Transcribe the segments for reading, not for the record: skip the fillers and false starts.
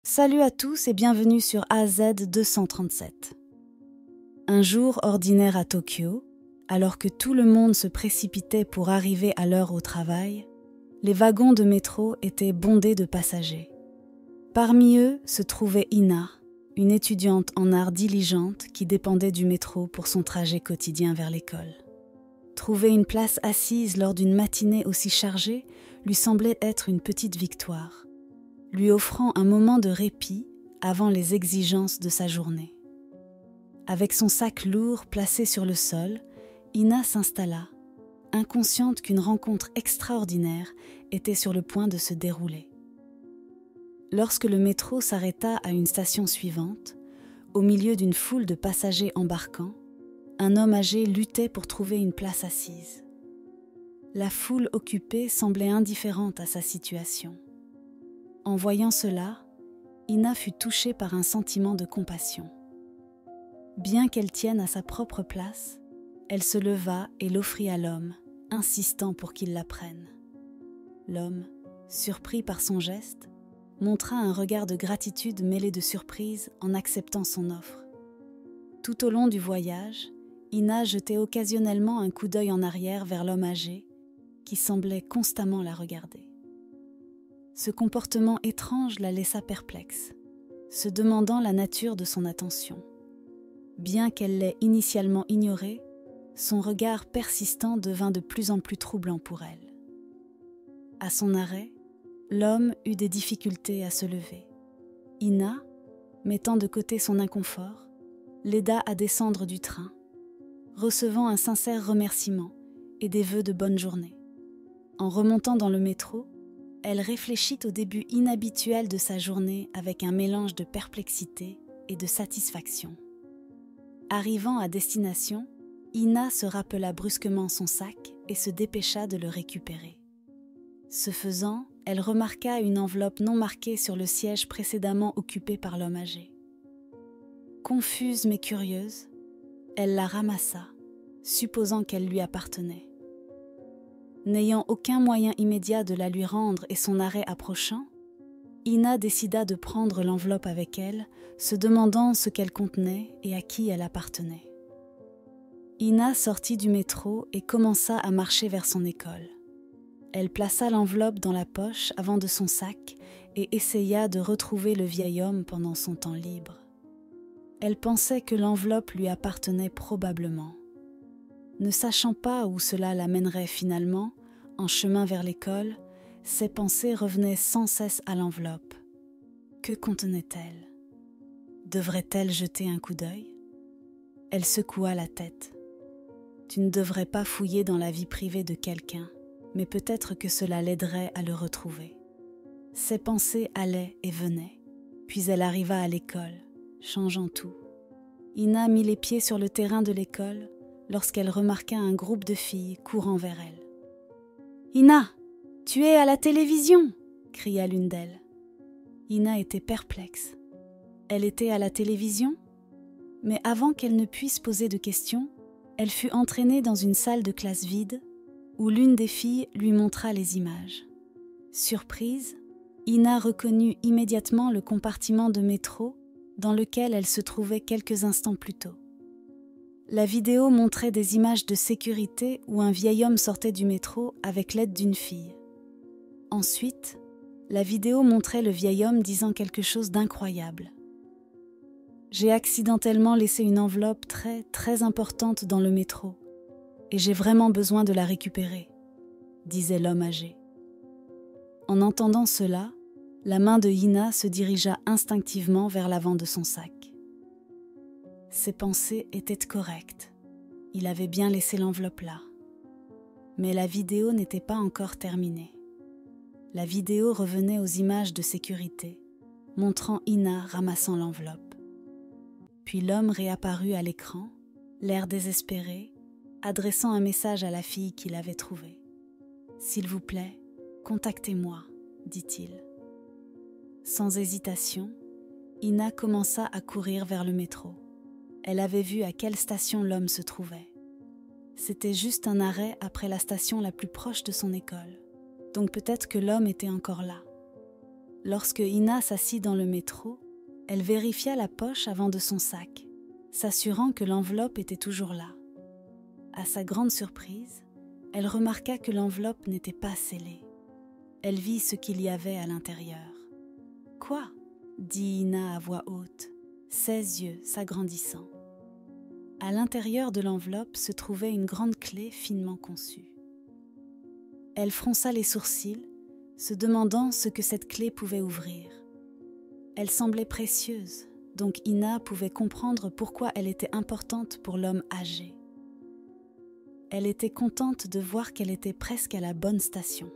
Salut à tous et bienvenue sur AZ 237. Un jour ordinaire à Tokyo, alors que tout le monde se précipitait pour arriver à l'heure au travail, les wagons de métro étaient bondés de passagers. Parmi eux se trouvait Ina, une étudiante en art diligente qui dépendait du métro pour son trajet quotidien vers l'école. Trouver une place assise lors d'une matinée aussi chargée lui semblait être une petite victoire, lui offrant un moment de répit avant les exigences de sa journée. Avec son sac lourd placé sur le sol, Ina s'installa, inconsciente qu'une rencontre extraordinaire était sur le point de se dérouler. Lorsque le métro s'arrêta à une station suivante, au milieu d'une foule de passagers embarquant, un homme âgé luttait pour trouver une place assise. La foule occupée semblait indifférente à sa situation. En voyant cela, Ina fut touchée par un sentiment de compassion. Bien qu'elle tienne à sa propre place, elle se leva et l'offrit à l'homme, insistant pour qu'il la prenne. L'homme, surpris par son geste, montra un regard de gratitude mêlé de surprise en acceptant son offre. Tout au long du voyage, Ina jetait occasionnellement un coup d'œil en arrière vers l'homme âgé, qui semblait constamment la regarder. Ce comportement étrange la laissa perplexe, se demandant la nature de son attention. Bien qu'elle l'ait initialement ignoré, son regard persistant devint de plus en plus troublant pour elle. À son arrêt, l'homme eut des difficultés à se lever. Ina, mettant de côté son inconfort, l'aida à descendre du train, recevant un sincère remerciement et des vœux de bonne journée. En remontant dans le métro, elle réfléchit au début inhabituel de sa journée avec un mélange de perplexité et de satisfaction. Arrivant à destination, Ina se rappela brusquement son sac et se dépêcha de le récupérer. Ce faisant, elle remarqua une enveloppe non marquée sur le siège précédemment occupé par l'homme âgé. Confuse mais curieuse, elle la ramassa, supposant qu'elle lui appartenait. N'ayant aucun moyen immédiat de la lui rendre et son arrêt approchant, Ina décida de prendre l'enveloppe avec elle, se demandant ce qu'elle contenait et à qui elle appartenait. Ina sortit du métro et commença à marcher vers son école. Elle plaça l'enveloppe dans la poche avant de son sac et essaya de retrouver le vieil homme pendant son temps libre. Elle pensait que l'enveloppe lui appartenait probablement. Ne sachant pas où cela l'amènerait finalement, en chemin vers l'école, ses pensées revenaient sans cesse à l'enveloppe. Que contenait-elle ? Devrait-elle jeter un coup d'œil ? Elle secoua la tête. Tu ne devrais pas fouiller dans la vie privée de quelqu'un, mais peut-être que cela l'aiderait à le retrouver. Ses pensées allaient et venaient, puis elle arriva à l'école, changeant tout. Ina mit les pieds sur le terrain de l'école lorsqu'elle remarqua un groupe de filles courant vers elle. « Ina, tu es à la télévision !» cria l'une d'elles. Ina était perplexe. Elle était à la télévision ? Mais avant qu'elle ne puisse poser de questions, elle fut entraînée dans une salle de classe vide où l'une des filles lui montra les images. Surprise, Ina reconnut immédiatement le compartiment de métro dans lequel elle se trouvait quelques instants plus tôt. La vidéo montrait des images de sécurité où un vieil homme sortait du métro avec l'aide d'une fille. Ensuite, la vidéo montrait le vieil homme disant quelque chose d'incroyable. « J'ai accidentellement laissé une enveloppe très importante dans le métro et j'ai vraiment besoin de la récupérer », disait l'homme âgé. En entendant cela, la main de Ina se dirigea instinctivement vers l'avant de son sac. Ses pensées étaient correctes. Il avait bien laissé l'enveloppe là. Mais la vidéo n'était pas encore terminée. La vidéo revenait aux images de sécurité, montrant Ina ramassant l'enveloppe. Puis l'homme réapparut à l'écran, l'air désespéré, adressant un message à la fille qu'il avait trouvée. « S'il vous plaît, contactez-moi », dit-il. Sans hésitation, Ina commença à courir vers le métro. Elle avait vu à quelle station l'homme se trouvait. C'était juste un arrêt après la station la plus proche de son école, donc peut-être que l'homme était encore là. Lorsque Ina s'assit dans le métro, elle vérifia la poche avant de son sac, s'assurant que l'enveloppe était toujours là. À sa grande surprise, elle remarqua que l'enveloppe n'était pas scellée. Elle vit ce qu'il y avait à l'intérieur. « Quoi ?» dit Ina à voix haute, ses yeux s'agrandissant. À l'intérieur de l'enveloppe se trouvait une grande clé finement conçue. Elle fronça les sourcils, se demandant ce que cette clé pouvait ouvrir. Elle semblait précieuse, donc Ina pouvait comprendre pourquoi elle était importante pour l'homme âgé. Elle était contente de voir qu'elle était presque à la bonne station.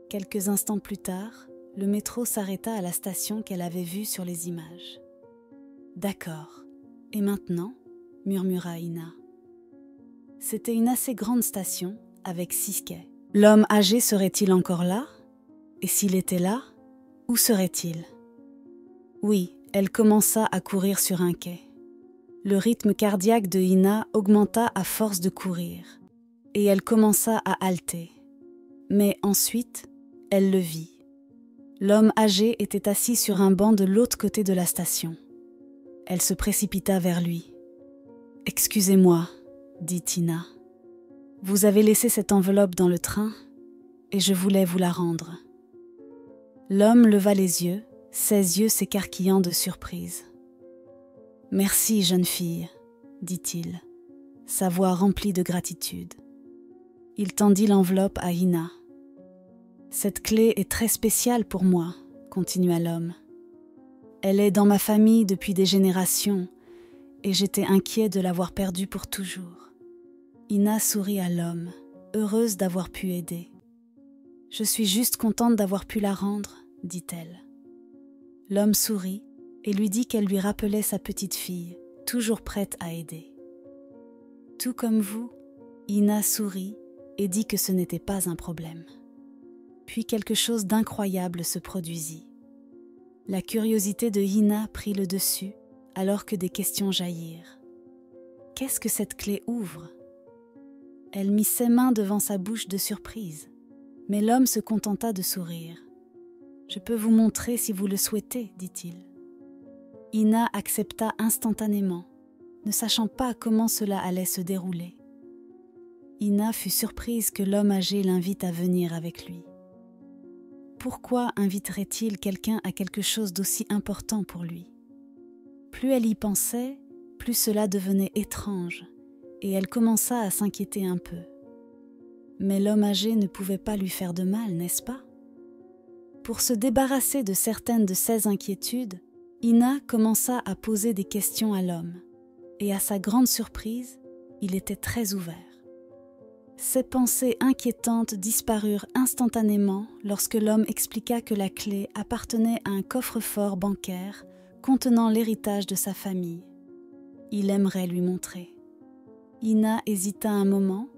Quelques instants plus tard, le métro s'arrêta à la station qu'elle avait vue sur les images. « D'accord. Et maintenant ?» murmura Ina. C'était une assez grande station, avec 6 quais. L'homme âgé serait-il encore là? Et s'il était là, où serait-il? Oui, elle commença à courir sur un quai. Le rythme cardiaque de Ina augmenta à force de courir, et elle commença à halter. Mais ensuite, elle le vit. L'homme âgé était assis sur un banc de l'autre côté de la station. Elle se précipita vers lui. « Excusez-moi, dit Ina. Vous avez laissé cette enveloppe dans le train et je voulais vous la rendre. » L'homme leva les yeux, ses yeux s'écarquillant de surprise. « Merci, jeune fille, dit-il, sa voix remplie de gratitude. Il tendit l'enveloppe à Ina. « Cette clé est très spéciale pour moi, continua l'homme. Elle est dans ma famille depuis des générations et j'étais inquiet de l'avoir perdue pour toujours. » Ina sourit à l'homme, heureuse d'avoir pu aider. « Je suis juste contente d'avoir pu la rendre, dit-elle. » L'homme sourit et lui dit qu'elle lui rappelait sa petite fille, toujours prête à aider. Tout comme vous, Ina sourit et dit que ce n'était pas un problème. Puis quelque chose d'incroyable se produisit. La curiosité de Ina prit le dessus alors que des questions jaillirent. Qu'est-ce que cette clé ouvre? Elle mit ses mains devant sa bouche de surprise, mais l'homme se contenta de sourire. « Je peux vous montrer si vous le souhaitez, dit-il. » Ina accepta instantanément, ne sachant pas comment cela allait se dérouler. Ina fut surprise que l'homme âgé l'invite à venir avec lui. Pourquoi inviterait-il quelqu'un à quelque chose d'aussi important pour lui? Plus elle y pensait, plus cela devenait étrange, et elle commença à s'inquiéter un peu. Mais l'homme âgé ne pouvait pas lui faire de mal, n'est-ce pas? Pour se débarrasser de certaines de ses inquiétudes, Ina commença à poser des questions à l'homme, et à sa grande surprise, il était très ouvert. Ses pensées inquiétantes disparurent instantanément lorsque l'homme expliqua que la clé appartenait à un coffre-fort bancaire contenant l'héritage de sa famille. Il aimerait lui montrer. Ina hésita un moment,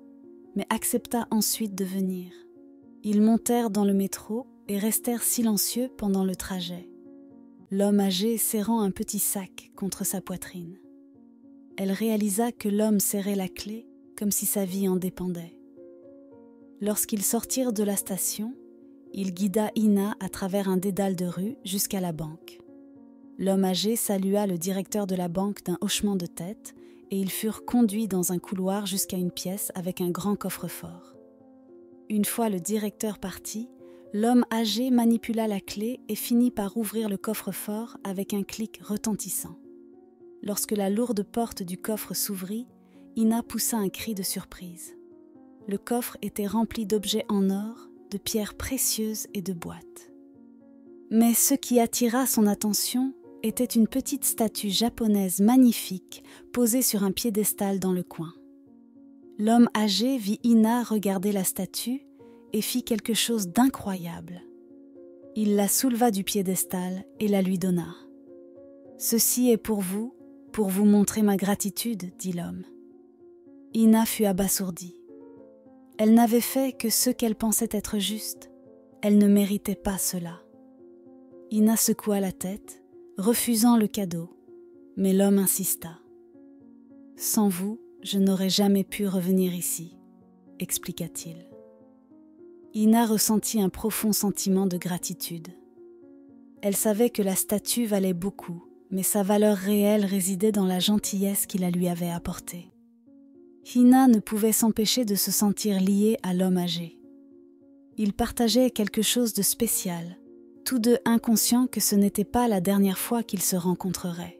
mais accepta ensuite de venir. Ils montèrent dans le métro et restèrent silencieux pendant le trajet, l'homme âgé serrant un petit sac contre sa poitrine. Elle réalisa que l'homme serrait la clé comme si sa vie en dépendait. Lorsqu'ils sortirent de la station, il guida Ina à travers un dédale de rue jusqu'à la banque. L'homme âgé salua le directeur de la banque d'un hochement de tête et ils furent conduits dans un couloir jusqu'à une pièce avec un grand coffre-fort. Une fois le directeur parti, l'homme âgé manipula la clé et finit par ouvrir le coffre-fort avec un clic retentissant. Lorsque la lourde porte du coffre s'ouvrit, Ina poussa un cri de surprise. Le coffre était rempli d'objets en or, de pierres précieuses et de boîtes. Mais ce qui attira son attention était une petite statue japonaise magnifique posée sur un piédestal dans le coin. L'homme âgé vit Ina regarder la statue et fit quelque chose d'incroyable. Il la souleva du piédestal et la lui donna. « Ceci est pour vous montrer ma gratitude, dit l'homme. » Ina fut abasourdie. Elle n'avait fait que ce qu'elle pensait être juste. Elle ne méritait pas cela. Ina secoua la tête, refusant le cadeau, mais l'homme insista. « Sans vous, je n'aurais jamais pu revenir ici, » expliqua-t-il. Ina ressentit un profond sentiment de gratitude. Elle savait que la statue valait beaucoup, mais sa valeur réelle résidait dans la gentillesse qu'il la lui avait apportée. Hina ne pouvait s'empêcher de se sentir liée à l'homme âgé. Ils partageaient quelque chose de spécial, tous deux inconscients que ce n'était pas la dernière fois qu'ils se rencontreraient.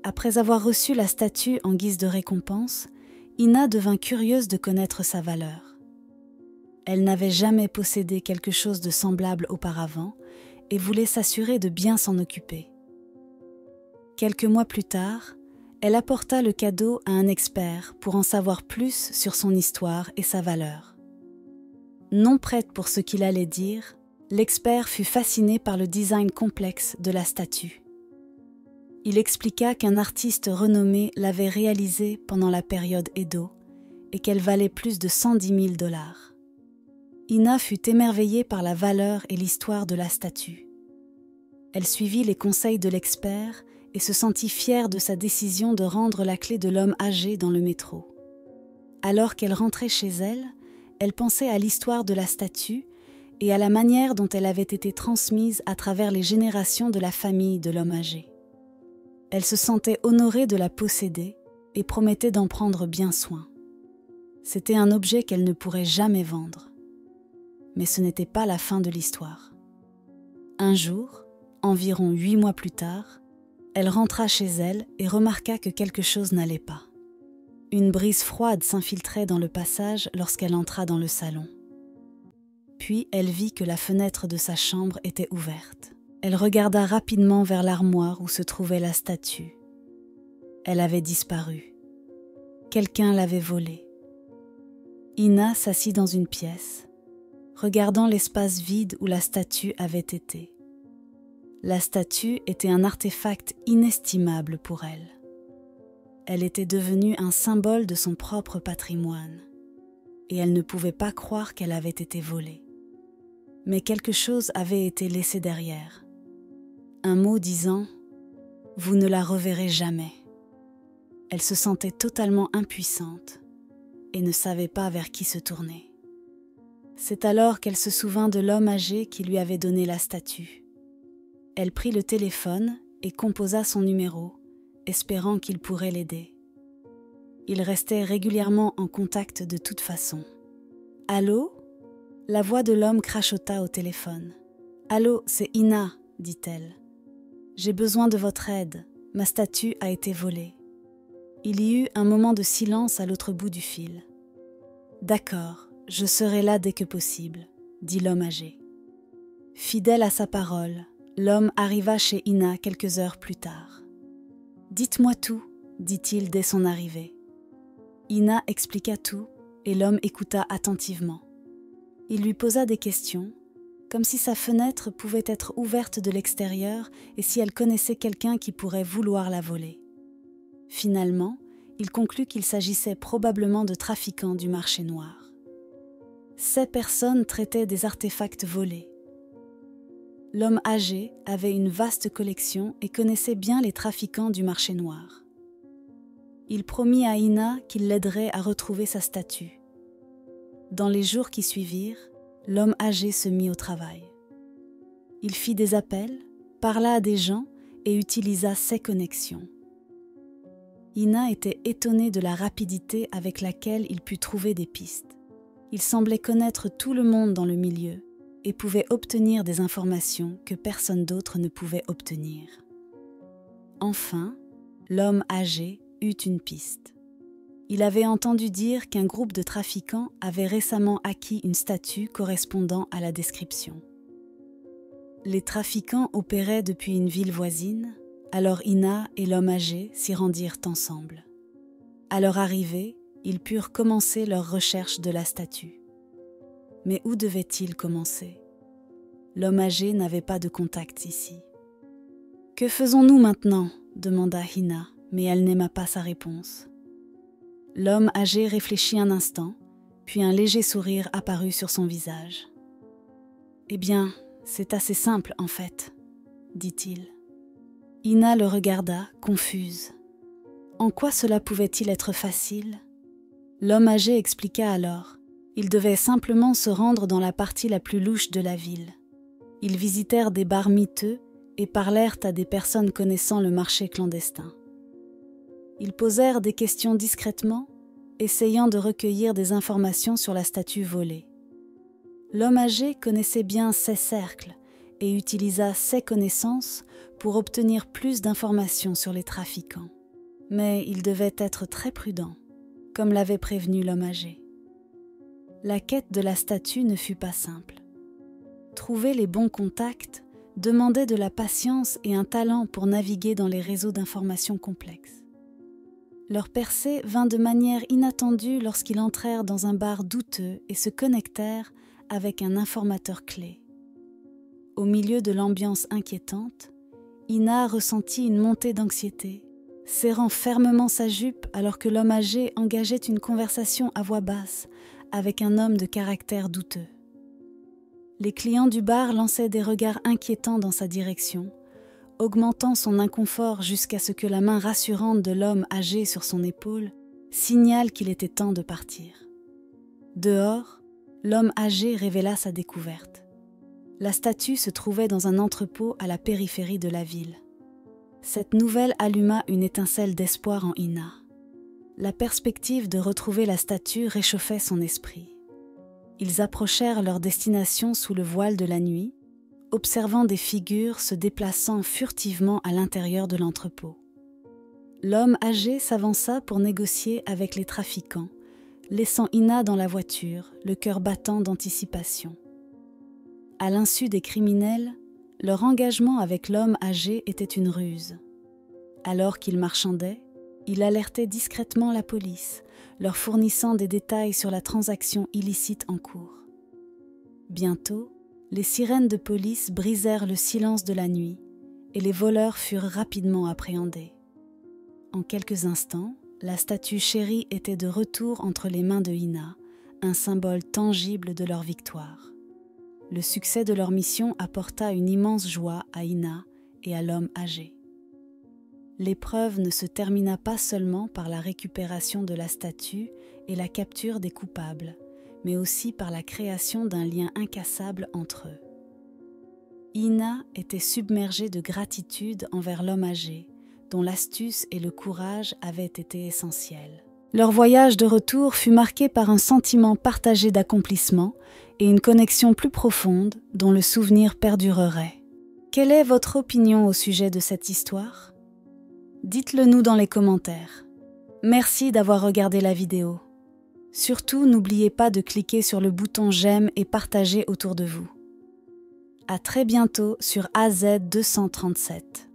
Après avoir reçu la statue en guise de récompense, Hina devint curieuse de connaître sa valeur. Elle n'avait jamais possédé quelque chose de semblable auparavant et voulait s'assurer de bien s'en occuper. Quelques mois plus tard, elle apporta le cadeau à un expert pour en savoir plus sur son histoire et sa valeur. Non prête pour ce qu'il allait dire, l'expert fut fasciné par le design complexe de la statue. Il expliqua qu'un artiste renommé l'avait réalisée pendant la période Edo et qu'elle valait plus de 110 000 $. Hina fut émerveillée par la valeur et l'histoire de la statue. Elle suivit les conseils de l'expert et se sentit fière de sa décision de rendre la clé de l'homme âgé dans le métro. Alors qu'elle rentrait chez elle, elle pensait à l'histoire de la statue et à la manière dont elle avait été transmise à travers les générations de la famille de l'homme âgé. Elle se sentait honorée de la posséder et promettait d'en prendre bien soin. C'était un objet qu'elle ne pourrait jamais vendre. Mais ce n'était pas la fin de l'histoire. Un jour, environ 8 mois plus tard, elle rentra chez elle et remarqua que quelque chose n'allait pas. Une brise froide s'infiltrait dans le passage lorsqu'elle entra dans le salon. Puis elle vit que la fenêtre de sa chambre était ouverte. Elle regarda rapidement vers l'armoire où se trouvait la statue. Elle avait disparu. Quelqu'un l'avait volée. Hina s'assit dans une pièce, regardant l'espace vide où la statue avait été. La statue était un artefact inestimable pour elle. Elle était devenue un symbole de son propre patrimoine, et elle ne pouvait pas croire qu'elle avait été volée. Mais quelque chose avait été laissé derrière. Un mot disant « Vous ne la reverrez jamais ». Elle se sentait totalement impuissante et ne savait pas vers qui se tourner. C'est alors qu'elle se souvint de l'homme âgé qui lui avait donné la statue. Elle prit le téléphone et composa son numéro, espérant qu'il pourrait l'aider. Ils restaient régulièrement en contact de toute façon. « Allô ?» La voix de l'homme crachota au téléphone. « Allô, c'est Hina, dit-elle. J'ai besoin de votre aide. Ma statue a été volée. » Il y eut un moment de silence à l'autre bout du fil. « D'accord, je serai là dès que possible, » dit l'homme âgé. Fidèle à sa parole, l'homme arriva chez Hina quelques heures plus tard. « Dites-moi tout, » dit-il dès son arrivée. Hina expliqua tout et l'homme écouta attentivement. Il lui posa des questions, comme si sa fenêtre pouvait être ouverte de l'extérieur et si elle connaissait quelqu'un qui pourrait vouloir la voler. Finalement, il conclut qu'il s'agissait probablement de trafiquants du marché noir. Ces personnes traitaient des artefacts volés. L'homme âgé avait une vaste collection et connaissait bien les trafiquants du marché noir. Il promit à Hina qu'il l'aiderait à retrouver sa statue. Dans les jours qui suivirent, l'homme âgé se mit au travail. Il fit des appels, parla à des gens et utilisa ses connexions. Hina était étonnée de la rapidité avec laquelle il put trouver des pistes. Il semblait connaître tout le monde dans le milieu et pouvait obtenir des informations que personne d'autre ne pouvait obtenir. Enfin, l'homme âgé eut une piste. Il avait entendu dire qu'un groupe de trafiquants avait récemment acquis une statue correspondant à la description. Les trafiquants opéraient depuis une ville voisine, alors Hina et l'homme âgé s'y rendirent ensemble. À leur arrivée, ils purent commencer leur recherche de la statue. Mais où devaient-ils commencer ? L'homme âgé n'avait pas de contact ici. « Que faisons-nous maintenant ?» demanda Hina, mais elle n'aima pas sa réponse. L'homme âgé réfléchit un instant, puis un léger sourire apparut sur son visage. « Eh bien, c'est assez simple en fait, » dit-il. Hina le regarda, confuse. En quoi cela pouvait-il être facile ? L'homme âgé expliqua alors. Il devait simplement se rendre dans la partie la plus louche de la ville. Ils visitèrent des bars miteux et parlèrent à des personnes connaissant le marché clandestin. Ils posèrent des questions discrètement, essayant de recueillir des informations sur la statue volée. L'homme âgé connaissait bien ces cercles et utilisa ses connaissances pour obtenir plus d'informations sur les trafiquants. Mais il devait être très prudent, comme l'avait prévenu l'homme âgé. La quête de la statue ne fut pas simple. Trouver les bons contacts demandait de la patience et un talent pour naviguer dans les réseaux d'informations complexes. Leur percée vint de manière inattendue lorsqu'ils entrèrent dans un bar douteux et se connectèrent avec un informateur clé. Au milieu de l'ambiance inquiétante, Ina ressentit une montée d'anxiété, serrant fermement sa jupe alors que l'homme âgé engageait une conversation à voix basse avec un homme de caractère douteux. Les clients du bar lançaient des regards inquiétants dans sa direction, augmentant son inconfort jusqu'à ce que la main rassurante de l'homme âgé sur son épaule signale qu'il était temps de partir. Dehors, l'homme âgé révéla sa découverte. La statue se trouvait dans un entrepôt à la périphérie de la ville. Cette nouvelle alluma une étincelle d'espoir en Ina. La perspective de retrouver la statue réchauffait son esprit. Ils approchèrent leur destination sous le voile de la nuit, observant des figures se déplaçant furtivement à l'intérieur de l'entrepôt. L'homme âgé s'avança pour négocier avec les trafiquants, laissant Ina dans la voiture, le cœur battant d'anticipation. À l'insu des criminels, leur engagement avec l'homme âgé était une ruse. Alors qu'ils marchandaient, il alertait discrètement la police, leur fournissant des détails sur la transaction illicite en cours. Bientôt, les sirènes de police brisèrent le silence de la nuit et les voleurs furent rapidement appréhendés. En quelques instants, la statue chérie était de retour entre les mains de Ina, un symbole tangible de leur victoire. Le succès de leur mission apporta une immense joie à Ina et à l'homme âgé. L'épreuve ne se termina pas seulement par la récupération de la statue et la capture des coupables, mais aussi par la création d'un lien incassable entre eux. Ina était submergée de gratitude envers l'homme âgé, dont l'astuce et le courage avaient été essentiels. Leur voyage de retour fut marqué par un sentiment partagé d'accomplissement et une connexion plus profonde dont le souvenir perdurerait. Quelle est votre opinion au sujet de cette histoire ? Dites-le nous dans les commentaires. Merci d'avoir regardé la vidéo. Surtout, n'oubliez pas de cliquer sur le bouton j'aime et partager autour de vous. À très bientôt sur AZ 237.